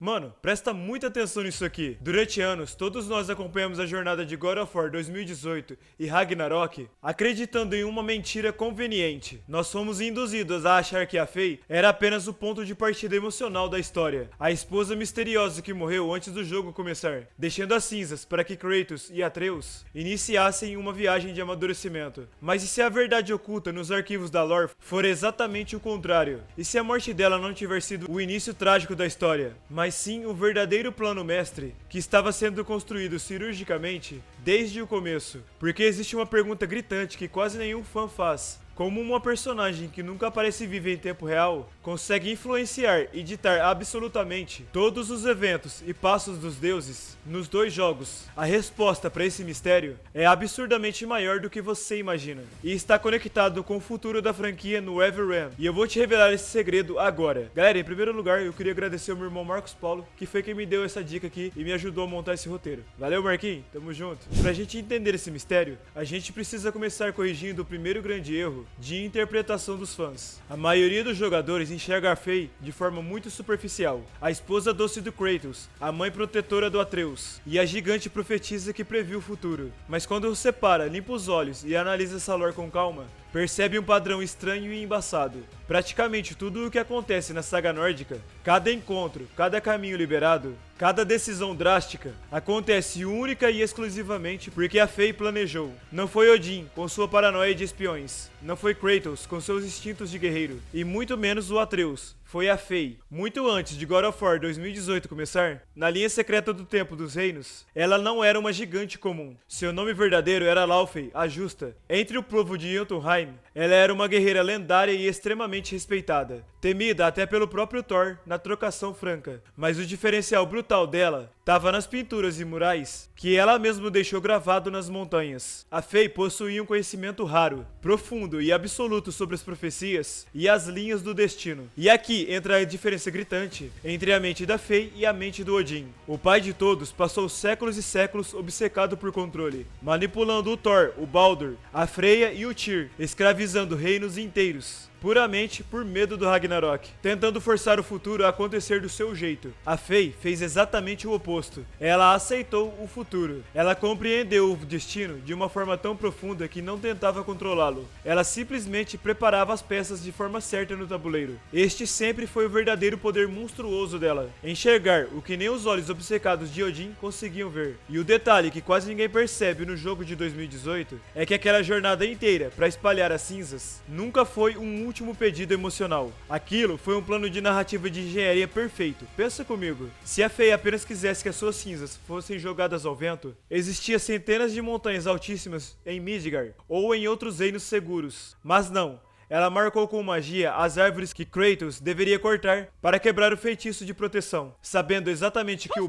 Mano, presta muita atenção nisso aqui. Durante anos, todos nós acompanhamos a jornada de God of War 2018 e Ragnarok, acreditando em uma mentira conveniente. Nós fomos induzidos a achar que a Faye era apenas o ponto de partida emocional da história, a esposa misteriosa que morreu antes do jogo começar, deixando as cinzas para que Kratos e Atreus iniciassem uma viagem de amadurecimento. Mas e se a verdade oculta nos arquivos da lore for exatamente o contrário? E se a morte dela não tiver sido o início trágico da história, mas sim o verdadeiro plano mestre que estava sendo construído cirurgicamente desde o começo? Porque existe uma pergunta gritante que quase nenhum fã faz. Como uma personagem que nunca aparece viva em tempo real consegue influenciar e ditar absolutamente todos os eventos e passos dos deuses nos dois jogos? A resposta para esse mistério é absurdamente maior do que você imagina e está conectado com o futuro da franquia no Everend. E eu vou te revelar esse segredo agora. Galera, em primeiro lugar, eu queria agradecer ao meu irmão Marcos Paulo, que foi quem me deu essa dica aqui e me ajudou a montar esse roteiro. Valeu, Marquinhos, tamo junto. Pra gente entender esse mistério, a gente precisa começar corrigindo o primeiro grande erro de interpretação dos fãs. A maioria dos jogadores enxerga a Faye de forma muito superficial, a esposa doce do Kratos, a mãe protetora do Atreus e a gigante profetisa que previu o futuro. Mas quando você para, limpa os olhos e analisa essa lore com calma, percebe um padrão estranho e embaçado. Praticamente tudo o que acontece na saga nórdica, cada encontro, cada caminho liberado, cada decisão drástica, acontece única e exclusivamente porque a Faye planejou. Não foi Odin com sua paranoia de espiões, não foi Kratos com seus instintos de guerreiro, e muito menos o Atreus. Foi a Faye. Muito antes de God of War 2018 começar, na linha secreta do Tempo dos Reinos, ela não era uma gigante comum. Seu nome verdadeiro era Laufey, a Justa. Entre o povo de Jotunheim, ela era uma guerreira lendária e extremamente respeitada, temida até pelo próprio Thor na trocação franca. Mas o diferencial brutal dela estava nas pinturas e murais que ela mesma deixou gravado nas montanhas. A Faye possuía um conhecimento raro, profundo e absoluto sobre as profecias e as linhas do destino. E aqui entra a diferença gritante entre a mente da Faye e a mente do Odin. O pai de todos passou séculos e séculos obcecado por controle, manipulando o Thor, o Baldur, a Freya e o Tyr, escravizando reinos inteiros, puramente por medo do Ragnarok, tentando forçar o futuro a acontecer do seu jeito. A Faye fez exatamente o oposto. Ela aceitou o futuro. Ela compreendeu o destino de uma forma tão profunda que não tentava controlá-lo. Ela simplesmente preparava as peças de forma certa no tabuleiro. Este sempre foi o verdadeiro poder monstruoso dela: enxergar o que nem os olhos obcecados de Odin conseguiam ver. E o detalhe que quase ninguém percebe no jogo de 2018 é que aquela jornada inteira para espalhar as cinzas nunca foi um último pedido emocional. Aquilo foi um plano de narrativa de engenharia perfeito. Pensa comigo, se a Faye apenas quisesse que as suas cinzas fossem jogadas ao vento, existia centenas de montanhas altíssimas em Midgard ou em outros reinos seguros. Mas não. Ela marcou com magia as árvores que Kratos deveria cortar para quebrar o feitiço de proteção, sabendo exatamente que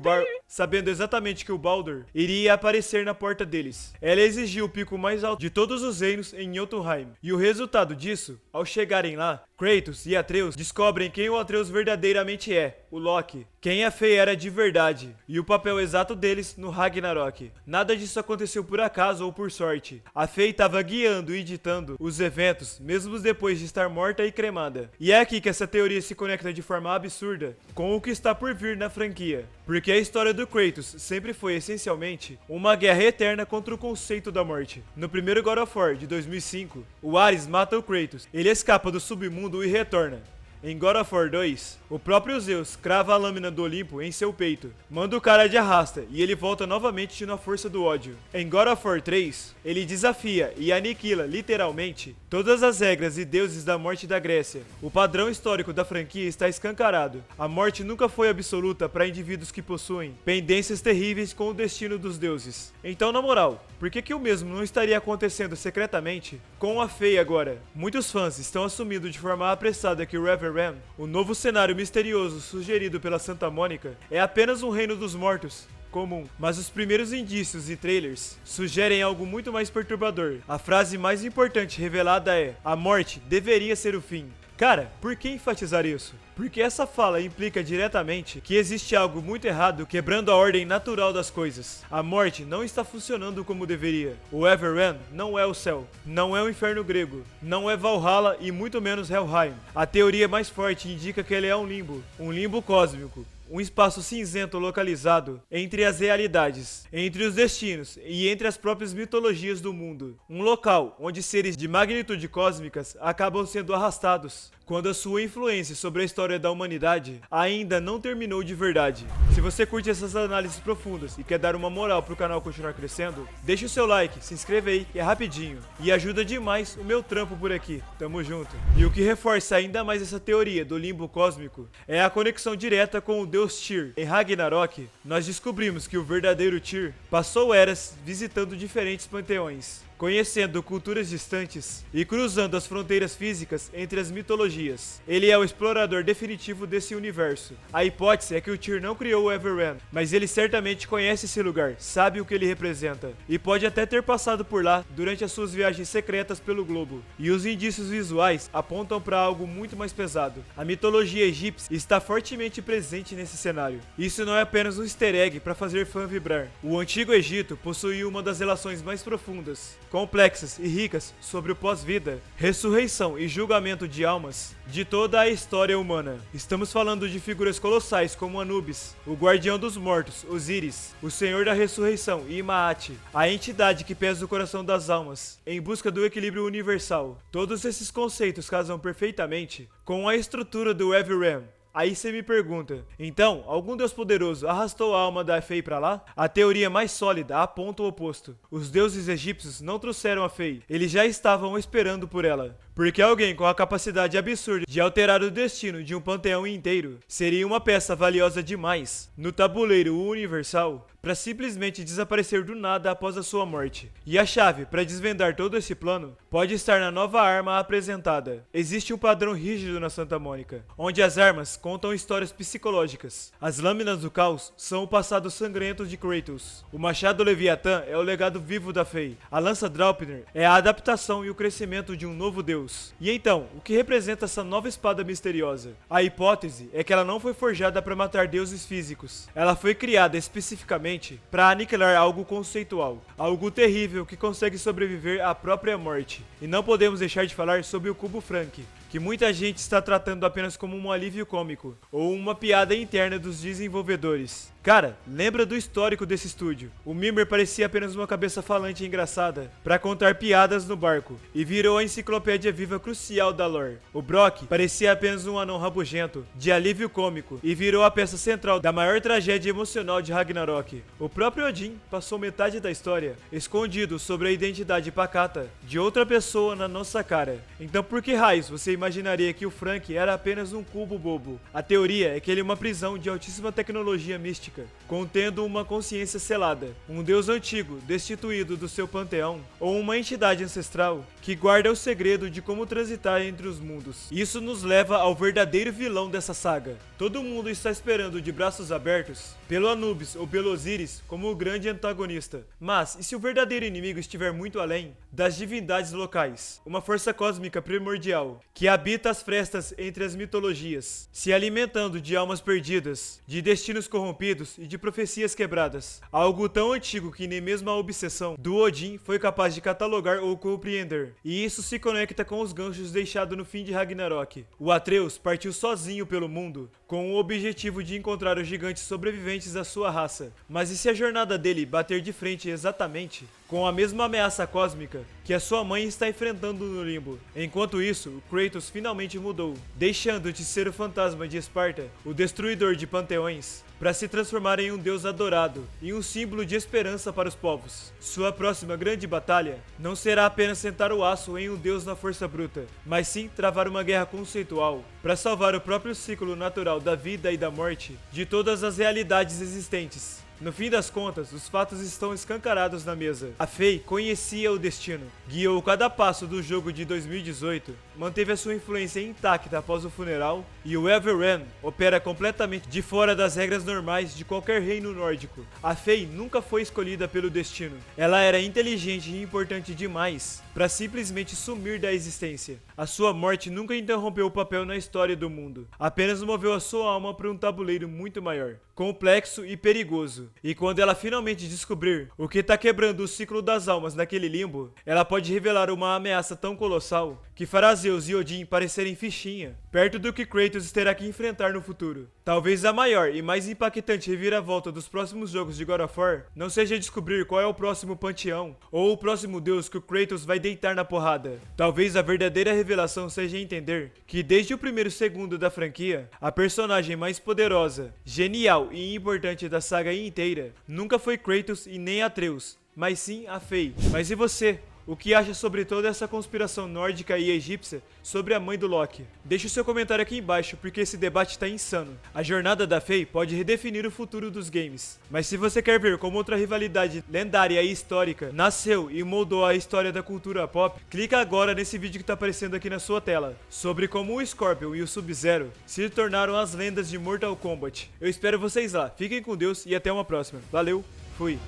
o Baldur iria aparecer na porta deles. Ela exigiu o pico mais alto de todos os reinos em Jotunheim. E o resultado disso, ao chegarem lá, Kratos e Atreus descobrem quem o Atreus verdadeiramente é, o Loki. Quem a Faye era de verdade, e o papel exato deles no Ragnarok. Nada disso aconteceu por acaso ou por sorte. A Faye estava guiando e ditando os eventos, mesmo depois de estar morta e cremada. E é aqui que essa teoria se conecta de forma absurda com o que está por vir na franquia. Porque a história do Kratos sempre foi, essencialmente, uma guerra eterna contra o conceito da morte. No primeiro God of War, de 2005, o Ares mata o Kratos. Ele escapa do submundo e retorna. Em God of War 2, o próprio Zeus crava a lâmina do Olimpo em seu peito, manda o cara de arrasta e ele volta novamente na força do ódio. Em God of War 3, ele desafia e aniquila, literalmente, todas as regras e deuses da morte da Grécia. O padrão histórico da franquia está escancarado. A morte nunca foi absoluta para indivíduos que possuem pendências terríveis com o destino dos deuses. Então, na moral, por que o mesmo não estaria acontecendo secretamente com a Faye agora? Muitos fãs estão assumindo de forma apressada que o Everend, o novo cenário misterioso sugerido pela Santa Mônica, é apenas um reino dos mortos comum. Mas os primeiros indícios e trailers sugerem algo muito mais perturbador. A frase mais importante revelada é: a morte deveria ser o fim. Cara, por que enfatizar isso? Porque essa fala implica diretamente que existe algo muito errado quebrando a ordem natural das coisas. A morte não está funcionando como deveria. O Everend não é o céu, não é o inferno grego, não é Valhalla e muito menos Helheim. A teoria mais forte indica que ele é um limbo cósmico. um espaço cinzento localizado entre as realidades, entre os destinos e entre as próprias mitologias do mundo. Um local onde seres de magnitude cósmicas acabam sendo arrastados quando a sua influência sobre a história da humanidade ainda não terminou de verdade. Se você curte essas análises profundas e quer dar uma moral pro canal continuar crescendo, deixa o seu like, se inscreve aí, que é rapidinho, e ajuda demais o meu trampo por aqui. Tamo junto. E o que reforça ainda mais essa teoria do limbo cósmico é a conexão direta com o deus Tyr. Em Ragnarok, nós descobrimos que o verdadeiro Tyr passou eras visitando diferentes panteões, conhecendo culturas distantes e cruzando as fronteiras físicas entre as mitologias. Ele é o explorador definitivo desse universo. A hipótese é que o Tyr não criou o Everend, mas ele certamente conhece esse lugar, sabe o que ele representa, e pode até ter passado por lá durante as suas viagens secretas pelo globo. E os indícios visuais apontam para algo muito mais pesado. A mitologia egípcia está fortemente presente nesse cenário. Isso não é apenas um easter egg para fazer fã vibrar. O antigo Egito possuía uma das relações mais profundas, complexas e ricas sobre o pós-vida, ressurreição e julgamento de almas de toda a história humana. Estamos falando de figuras colossais como Anubis, o guardião dos mortos, Osíris, o senhor da ressurreição e Maat, a entidade que pesa o coração das almas, em busca do equilíbrio universal. Todos esses conceitos casam perfeitamente com a estrutura do Everend. Aí você me pergunta, então, algum deus poderoso arrastou a alma da Fei pra lá? A teoria mais sólida aponta o oposto. Os deuses egípcios não trouxeram a Fei, eles já estavam esperando por ela. Porque alguém com a capacidade absurda de alterar o destino de um panteão inteiro seria uma peça valiosa demais no tabuleiro universal para simplesmente desaparecer do nada após a sua morte. E a chave para desvendar todo esse plano pode estar na nova arma apresentada. Existe um padrão rígido na Santa Mônica, onde as armas contam histórias psicológicas. As lâminas do caos são o passado sangrento de Kratos. O machado Leviatã é o legado vivo da Fei. A lança Draupnir é a adaptação e o crescimento de um novo deus. E então, o que representa essa nova espada misteriosa? A hipótese é que ela não foi forjada para matar deuses físicos. Ela foi criada especificamente para aniquilar algo conceitual, algo terrível que consegue sobreviver à própria morte. E não podemos deixar de falar sobre o Cubo Frank, que muita gente está tratando apenas como um alívio cômico ou uma piada interna dos desenvolvedores. Cara, lembra do histórico desse estúdio? O Mimir parecia apenas uma cabeça falante e engraçada para contar piadas no barco e virou a enciclopédia viva crucial da lore. O Brock parecia apenas um anão rabugento de alívio cômico e virou a peça central da maior tragédia emocional de Ragnarok. O próprio Odin passou metade da história escondido sobre a identidade pacata de outra pessoa na nossa cara. Então por que raios você imaginaria que o Frank era apenas um cubo bobo? A teoria é que ele é uma prisão de altíssima tecnologia mística, contendo uma consciência selada, um deus antigo destituído do seu panteão, ou uma entidade ancestral que guarda o segredo de como transitar entre os mundos. Isso nos leva ao verdadeiro vilão dessa saga. Todo mundo está esperando de braços abertos pelo Anubis ou pelo Osíris como o grande antagonista. Mas, e se o verdadeiro inimigo estiver muito além das divindades locais? Uma força cósmica primordial que habita as frestas entre as mitologias, se alimentando de almas perdidas, de destinos corrompidos e de profecias quebradas. Algo tão antigo que nem mesmo a obsessão do Odin foi capaz de catalogar ou compreender. E isso se conecta com os ganchos deixados no fim de Ragnarok. O Atreus partiu sozinho pelo mundo, com o objetivo de encontrar os gigantes sobreviventes da sua raça. Mas e se a jornada dele bater de frente exatamente com a mesma ameaça cósmica que a sua mãe está enfrentando no limbo? Enquanto isso, o Kratos finalmente mudou, deixando de ser o fantasma de Esparta, o destruidor de panteões, para se transformar em um deus adorado e um símbolo de esperança para os povos. Sua próxima grande batalha não será apenas sentar o aço em um deus na força bruta, mas sim travar uma guerra conceitual para salvar o próprio ciclo natural da vida e da morte de todas as realidades existentes. No fim das contas, os fatos estão escancarados na mesa. A Fei conhecia o destino, guiou cada passo do jogo de 2018, manteve a sua influência intacta após o funeral, e o Everend opera completamente de fora das regras normais de qualquer reino nórdico. A Fei nunca foi escolhida pelo destino. Ela era inteligente e importante demais para simplesmente sumir da existência. A sua morte nunca interrompeu o papel na história do mundo, apenas moveu a sua alma para um tabuleiro muito maior, complexo e perigoso. E quando ela finalmente descobrir o que tá quebrando o ciclo das almas naquele limbo, ela pode revelar uma ameaça tão colossal que fará Zeus e Odin parecerem fichinha, perto do que Kratos terá que enfrentar no futuro. Talvez a maior e mais impactante reviravolta dos próximos jogos de God of War não seja descobrir qual é o próximo panteão ou o próximo deus que o Kratos vai deitar na porrada. Talvez a verdadeira revelação seja entender que desde o primeiro segundo da franquia, a personagem mais poderosa, genial e importante da saga inteira nunca foi Kratos e nem Atreus, mas sim a Fei. Mas e você? O que acha sobre toda essa conspiração nórdica e egípcia sobre a mãe do Loki? Deixe o seu comentário aqui embaixo, porque esse debate tá insano. A jornada da Fei pode redefinir o futuro dos games. Mas se você quer ver como outra rivalidade lendária e histórica nasceu e moldou a história da cultura pop, clica agora nesse vídeo que tá aparecendo aqui na sua tela, sobre como o Scorpion e o Sub-Zero se tornaram as lendas de Mortal Kombat. Eu espero vocês lá, fiquem com Deus e até uma próxima. Valeu, fui!